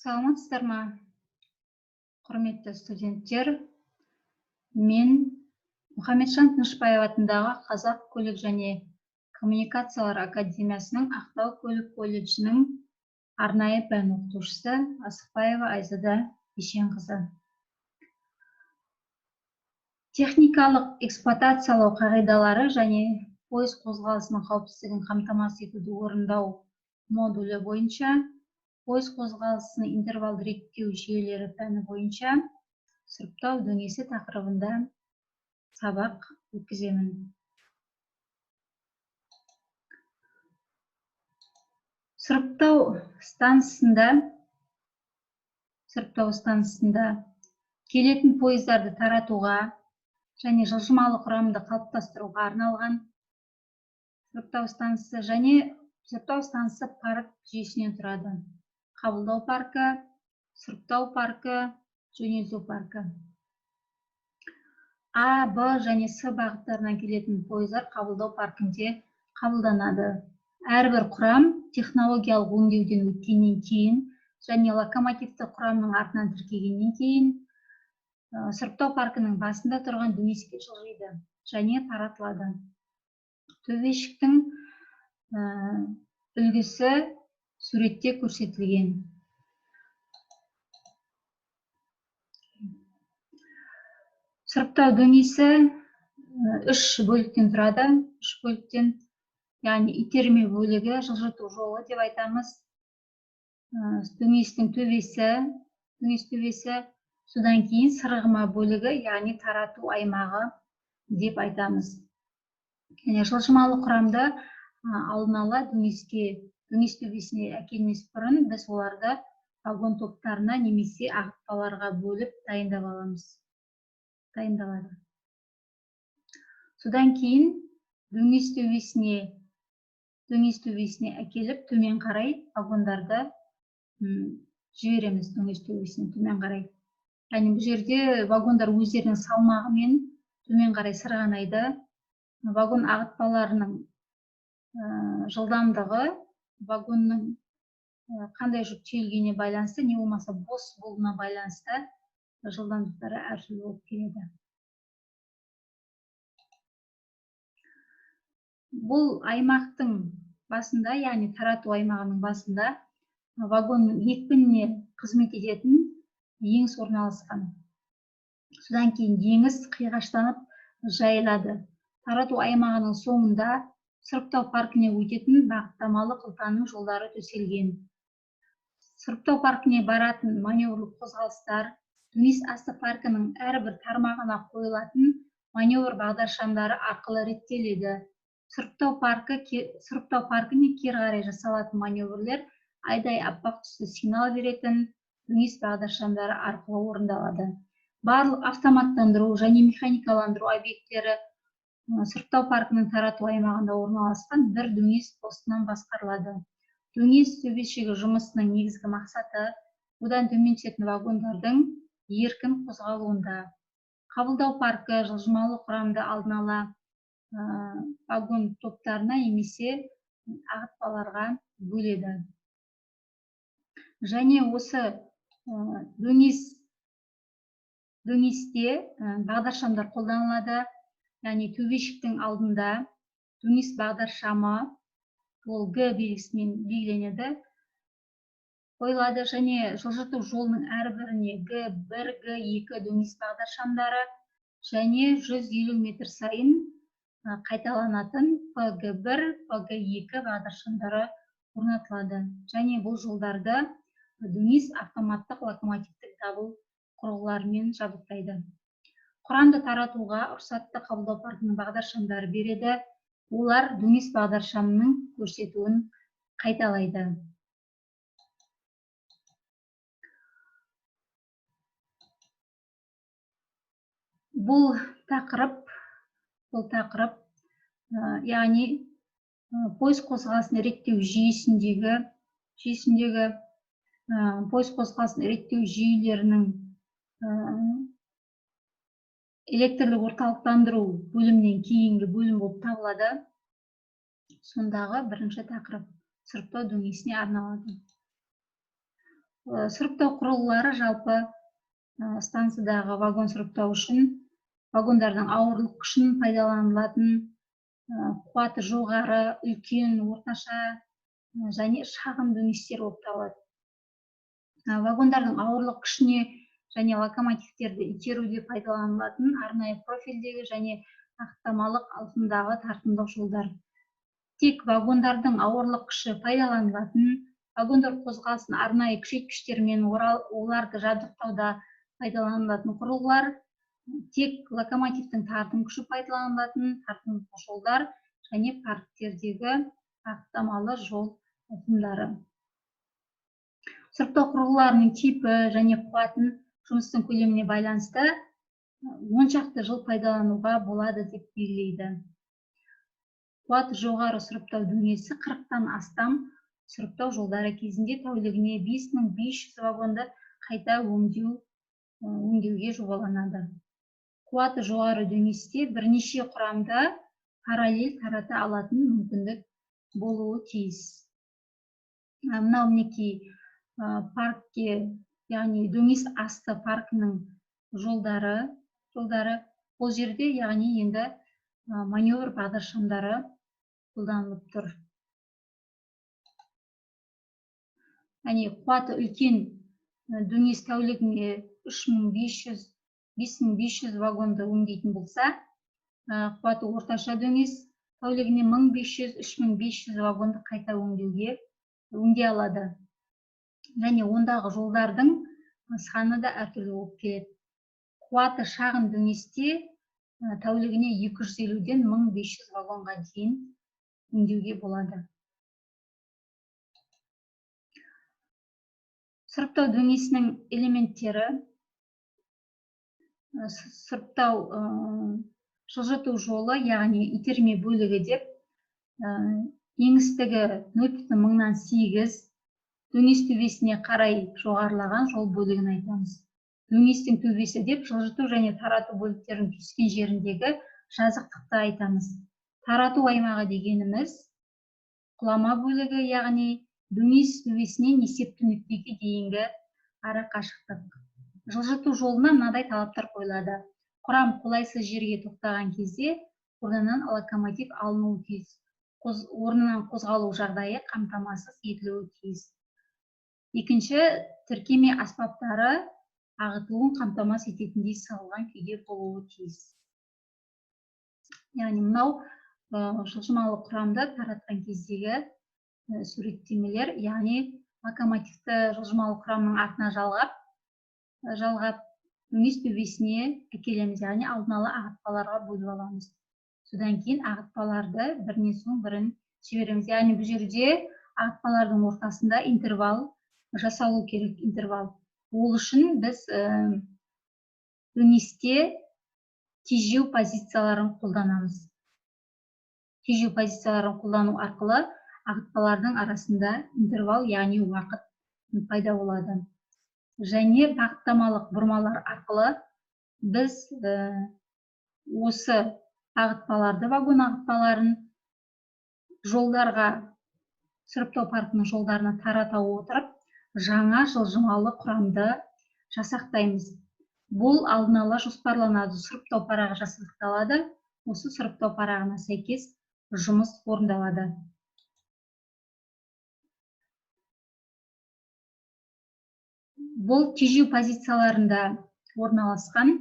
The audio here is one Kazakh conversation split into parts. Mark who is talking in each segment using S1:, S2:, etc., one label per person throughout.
S1: Саламатсыздар ма, құрметті студенттер? Мен Мұхамеджан Тынышпаев атындағы Қазақ көлік және коммуникациялар академиясының Ақтау көлік колледжінің арнайы пән оқытушысы Асықпаева Айзада Ешенқызы. Техникалық эксплуатациялау қағидалары және пойыз қозғалысының қауіпсіздігін қамтамасыз етуді орындау модулі бойынша пойыз қозғалысының интервалды реттеу жүйелері пәні бойынша сұрыптау дөңесі тақырыбында сабақ өткіземін. Сұрыптау станциясында келетін пойыздарды таратуға және жылжымалы құрамды қалыптастыруға арналған сұрыптау станциясы және сұрыптау станциясы парк жүйесінен тұрады. Қабылдау паркі, сұрыптау паркі, жөнелту паркі. А, Б және С бағыттарынан келетін пойыздар қабылдау паркінде қабылданады. Әрбір құрам технологиялық өңдеуден өткеннен кейін және локомотивті құрамның артынан тіркегеннен кейін сұрыптау паркінің басында тұрған дөңеске жылжиды және таратылады. Төбешіктің үлгісі суретте көрсетілген. Сұрыптау дөңесі 3 бөліктен тұрады. 3 бөліктен, яғни итерме бөлігі, жылжыту жолы деп айтамыз. Дөңестің төбесі, содан кейін сырғыма бөлігі, яғни тарату аймағы деп айтамыз. Жылжымалы құрамды алдын ала дөңес төбесіне әкелмес бұрын біз оларды вагон топтарына немесе ағытпаларға бөліп дайындалады. Содан кейін дөңес төбесіне әкеліп төмен қарай вагондарды жібереміз. Дөңес төбесіне төмен қарай. Бұл жерде вагондар өздерінің салмағымен төмен қарай сырғанайды. Вагон ағытпаларының жылдамдығы вагонның қандай жүк тиелгеніне байланысты, не болмаса бос болуына байланысты жылдамдықтары әртүрлі болып келеді. Бұл аймақтың басында, яғни тарату аймағының басында вагонның екпініне қызмет ететін еңіс орналасқан. Содан кейін еңіс қиғаштанып жайылады. Тарату аймағының соңында сұрыптау паркіне өтетін бағыттамалы қылтаның жолдары төселген. Сұрыптау паркіне баратын маневрлық қозғалыстар дөңес асты паркінің әрбір тармағына қойылатын маневр бағдаршамдары арқылы реттеледі. Сұрыптау паркіне кері қарай жасалатын маневрлер айдай аппақ түсті сигнал беретін дөңес бағдаршамдары арқылы орындалады. Барлық автоматтандыру және механикаландыру объекттері сұрыптау паркінің тарату аймағында орналасқан бір дөңес постынан басқарылады. Дөңес төбешігі жұмысының негізгі мақсаты одан төмен түсетін вагондардың еркін қозғалуында. Қабылдау паркі жылжымалы құрамды алдын ала вагон топтарына немесе ағытпаларға бөледі. Және осы дөңесте бағдаршамдар қолданылады. Яғни төбешіктің алдында дөңес бағдаршамы, ол Г белгісімен белгіленеді, қойылады және жылжыту жолының әрбіріне Г1, Г2 дөңес бағдаршамдары және 150 метр сайын қайталанатын ПГ1, ПГ2 бағдаршамдары орнатылады. Және бұл жолдарды дөңес автоматтық локомотивтік дабыл құрылғыларымен жабдықтайды. Құрамды таратуға рұқсатты қабылдау паркінің бағдаршамдары береді. Олар дөңес бағдаршамының көрсетуін қайталайды. Бұл тақырып, яғни пойыз қозғалысын реттеу жүйесіндегі пойыз қозғалысын реттеу жүйелерінің электрлік орталықтандыру бөлімнен кейінгі бөлім болып табылады. Сондағы бірінші тақырып сұрыптау дөңесіне арналады. Сұрыптау құрылғылары жалпы станциядағы вагон сұрыптау үшін вагондардың ауырлық күшін пайдаланылатын қуаты жоғары, үлкен, орташа және шағын дөңестер болып табылады. Вагондардың ауырлық күшіне және локомотивтерді итеруде пайдаланылатын арнайы профильдегі және аттамалық алтындағы тартымдық жолдар. Тек вагондардың ауырлық күші пайдаланылатын, вагондар қозғалысын арнайы күшейткіштермен оларды жабдықтауда пайдаланылатын құрылғылар, тек локомотивтің тартым күші пайдаланылатын тартымдық жолдар және парктердегі аттамалы жол алтындары. Сұрыптау құрылғыларының типі және қуатын жұмыстың көлеміне байланысты 10 шақты жыл пайдалануға болады деп белгілейді. Қуаты жоғары сұрыптау дөңесі 40-тан астам сұрыптау жолдары кезінде тәулігіне 5500 вагонды қайта өңдеуге жобаланады. Қуаты жоғары дөңесте бірнеше құрамда параллель тарата алатын мүмкіндік болуы тиіс. Мынау мінекей паркке, яғни дөңес асты паркінің жолдары. Бұл жерде, яғни енді маневр бағдаршамдары қолданылып тұр. Қуаты үлкен дөңес тәулігіне 5500 вагонды өңдейтін болса, қуаты орташа дөңес тәулігіне 1500-3500 вагонды қайта өңдей алады. Және ондағы жолдардың саны да әртүрлі болып келеді. Қуаты шағын дөңесте тәулігіне 250-ден 1500 вагонға дейін өңдеуге болады. Сұрыптау дөңесінің элементтері: сұрыптау жылжыту жолы, яғни итерме бөлігі деп, еңістігі 0,8, дөңес төбесіне қарай жоғарылаған жол бөлігін айтамыз. Дөңестің төбесі деп жылжыту және тарату бөліктерінің түйіскен жеріндегі жазықтықты айтамыз. Тарату аймағы дегеніміз құлама бөлігі, яғни дөңес төбесінен есепті нүктеге дейінгі ара қашықтық. Жылжыту жолына мынадай талаптар қойылады. Құрам қолайсыз жерге тоқтаған кезде орнынан локомотив алынуы тиіс. Орнынан қозғалу жағдайы қамтамасыз етілуі тиіс. Екінші, тіркеме аспаптары ағытылуын қамтамасыз ететіндей сығылған күйде болуы тиіс. Яғни мынау жылжымалы құрамды таратқан кездегі суреттемелер, яғни локомотивті жылжымалы құрамның артына жалғап дөңес төбесіне әкелеміз, яғни алдын ала ағытпаларға бөліп аламыз. Содан кейін ағытпаларды бірінен соң бірін жібереміз. Яғни бұл жерде ағытпалардың ортасында интервал жасалу керек, интервал. Ол үшін біз дөңесте тежеу позицияларын қолданамыз. Тежеу позицияларын қолдану арқылы ағытпалардың арасында интервал, яғни уақыт пайда болады. Және бағыттамалық бұрмалар арқылы біз осы ағытпаларды, вагон ағытпаларын жолдарға, сұрыптау паркінің жолдарына тарата отырып, жаңа жылжымалы құрамды жасақтаймыз. Бұл алдын ала жоспарланады. Сұрыптау парағы жасақталады. Осы сұрыптау парағына сәйкес жұмыс орындалады. Бұл тежеу позицияларында орналасқан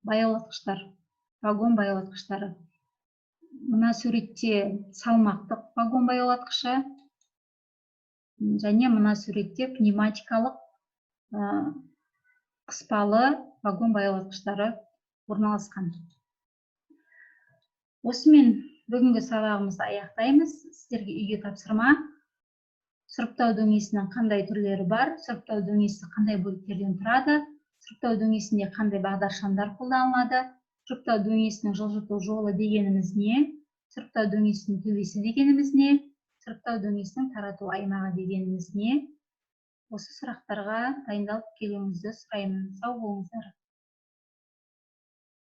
S1: баяулатқыштар, вагон баяулатқыштары. Мына суретте салмақтық вагон баяулатқышы, және мына суретте пневматикалық қыспалы вагон баяулатқыштары орналасқан. Осымен бүгінгі сабағымызды аяқтаймыз. Сіздерге үйге тапсырма: сұрыптау дөңесінің қандай түрлері бар, сұрыптау дөңесі қандай бөліктерден тұрады, сұрыптау дөңесінде қандай бағдаршамдар қолданылады, сұрыптау дөңесінің жылжыту жолы дегеніміз не, сұрыптау дөңесінің төбесі дегеніміз не, сұрыптау дөңесінің тарату аймағы дегеніміз не? Осы сұрақтарға дайындалып келуіңізді сұраймын. Сау болыңыздар.